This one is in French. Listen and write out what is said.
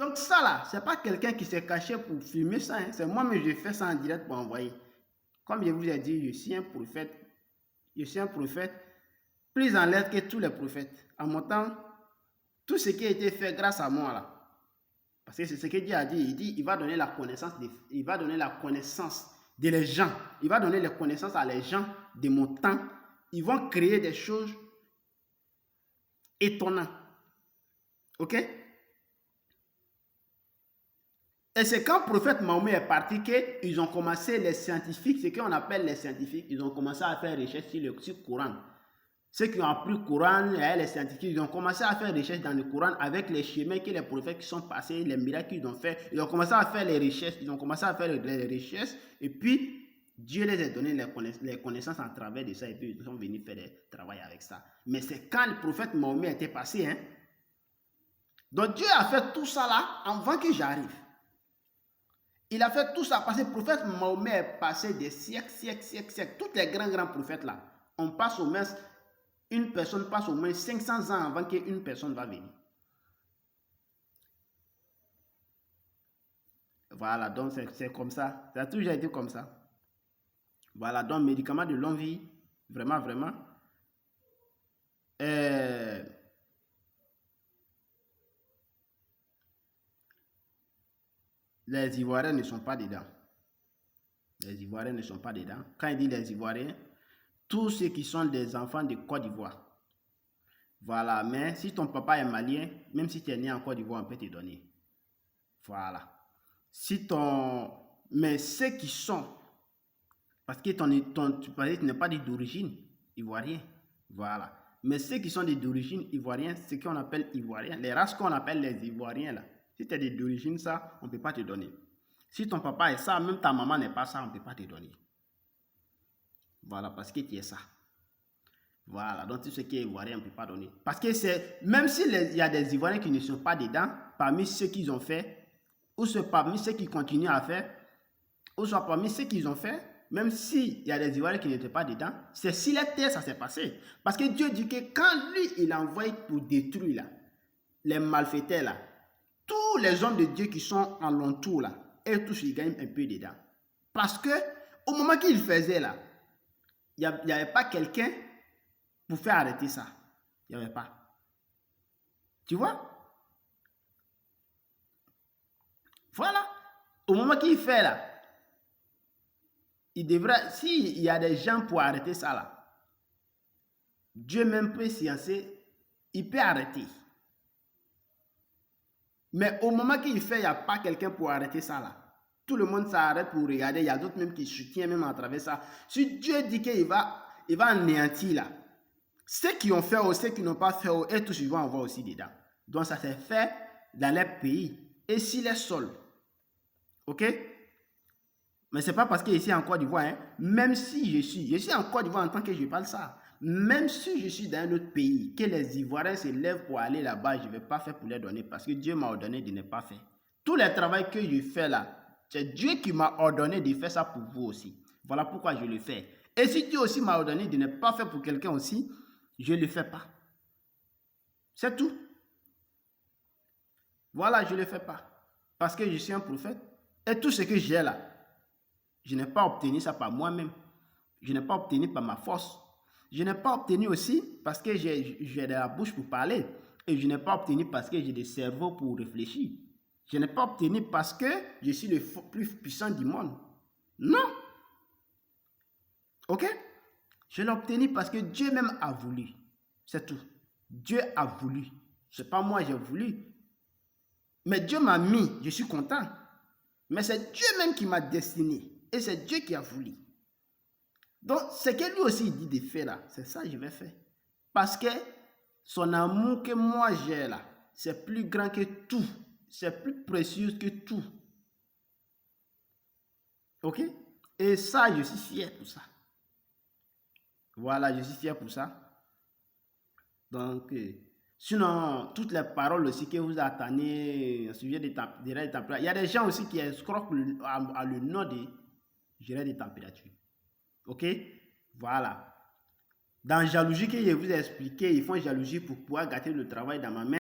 Donc ça là, c'est pas quelqu'un qui s'est caché pour filmer ça. Hein. C'est moi-même, je fais ça en direct pour envoyer. Comme je vous ai dit, je suis un prophète. Je suis un prophète plus en lettres que tous les prophètes. En mon temps, tout ce qui a été fait grâce à moi là. Parce que c'est ce que Dieu a dit. Il dit, il va donner la connaissance, il va donner la connaissance de les gens. Il va donner les connaissances à les gens de mon temps. Ils vont créer des choses étonnantes. Ok? Et c'est quand le prophète Mahomet est parti qu'ils ont commencé, les scientifiques, ce qu'on appelle les scientifiques, ils ont commencé à faire recherche sur le Coran. Ceux qui ont appris le Coran, les scientifiques, ils ont commencé à faire recherche dans le Coran avec les chemins que les prophètes qui sont passés, les miracles qu'ils ont fait. Ils ont commencé à faire les recherches, et puis Dieu les a donné les connaissances à travers de ça, et puis ils sont venus faire des travail avec ça. Mais c'est quand le prophète Mahomet était passé, hein. Donc Dieu a fait tout ça là avant que j'arrive. Il a fait tout ça parce que le prophète Mahomet est passé des siècles. Tous les grands prophètes là, on passe au moins, une personne passe au moins 500 ans avant qu'une personne va venir. Voilà, donc c'est comme ça. Ça a toujours été comme ça. Voilà, donc médicaments de longue vie, vraiment. Les Ivoiriens ne sont pas dedans. Les Ivoiriens ne sont pas dedans. Quand il dit les Ivoiriens, tous ceux qui sont des enfants de Côte d'Ivoire. Voilà, mais si ton papa est malien, même si tu es né en Côte d'Ivoire, on peut te donner. Voilà. Mais ceux qui sont, parce que tu n'es pas d'origine ivoirienne. Voilà. Mais ceux qui sont d'origine ivoirienne, ce qu'on appelle ivoiriens, les races qu'on appelle les Ivoiriens là. Si tu es d'origine ça, on ne peut pas te donner. Si ton papa est ça, même ta maman n'est pas ça, on ne peut pas te donner. Voilà, parce que tu es ça. Voilà, donc tout ce qui est ivoirien, on ne peut pas donner. Parce que même s'il y a des Ivoiriens qui ne sont pas dedans, parmi ceux qu'ils ont fait, ou parmi ceux qui continuent à faire, ou soit parmi ceux qu'ils ont fait, même s'il y a des Ivoiriens qui n'étaient pas dedans, c'est si la terre, ça s'est passé. Parce que Dieu dit que quand lui, il envoie pour détruire là, les malfaiteurs là, tous les hommes de Dieu qui sont en l'entour là, et tous ils gagnent un peu dedans. Parce que au moment qu'il faisait là, il n'y avait pas quelqu'un pour faire arrêter ça. Il n'y avait pas. Tu vois? Voilà. Au moment qu'il fait là, il devrait, s'il y a des gens pour arrêter ça là, Dieu même peut sciencer, il peut arrêter. Mais au moment qu'il fait, il n'y a pas quelqu'un pour arrêter ça là. Tout le monde s'arrête pour regarder. Il y a d'autres même qui soutiennent même à travers ça. Si Dieu dit qu'il va anéantir là, ceux qui ont fait ou ceux qui n'ont pas fait, et tous ils vont avoir aussi dedans. Donc ça s'est fait dans les pays. Et s'il est seul, ok? Mais c'est pas parce que je suis en Côte d'Ivoire, hein? Même si je suis en Côte d'Ivoire en tant que je parle ça. Même si je suis dans un autre pays, que les Ivoiriens se lèvent pour aller là-bas, je ne vais pas faire pour les donner parce que Dieu m'a ordonné de ne pas faire. Tout le travail que je fais là, c'est Dieu qui m'a ordonné de faire ça pour vous aussi. Voilà pourquoi je le fais. Et si Dieu aussi m'a ordonné de ne pas faire pour quelqu'un aussi, je ne le fais pas. C'est tout. Voilà, je ne le fais pas. Parce que je suis un prophète. Et tout ce que j'ai là, je n'ai pas obtenu ça par moi-même. Je n'ai pas obtenu par ma force. Je n'ai pas obtenu aussi parce que j'ai de la bouche pour parler. Et je n'ai pas obtenu parce que j'ai des cerveaux pour réfléchir. Je n'ai pas obtenu parce que je suis le plus puissant du monde. Non. Ok? Je l'ai obtenu parce que Dieu même a voulu. C'est tout. Dieu a voulu. Ce n'est pas moi j'ai voulu. Mais Dieu m'a mis. Je suis content. Mais c'est Dieu même qui m'a destiné. Et c'est Dieu qui a voulu. Donc, ce que lui aussi dit de faire là, c'est ça que je vais faire. Parce que son amour que moi j'ai là, c'est plus grand que tout. C'est plus précieux que tout. Ok? Et ça, je suis fier pour ça. Voilà, je suis fier pour ça. Donc, sinon, toutes les paroles aussi que vous attendez au sujet des températures, il y a des gens aussi qui escroquent à le nom de gérer des températures. Ok? Voilà. Dans jalousie que je vous ai expliqué, ils font jalousie pour pouvoir gâter le travail dans ma main.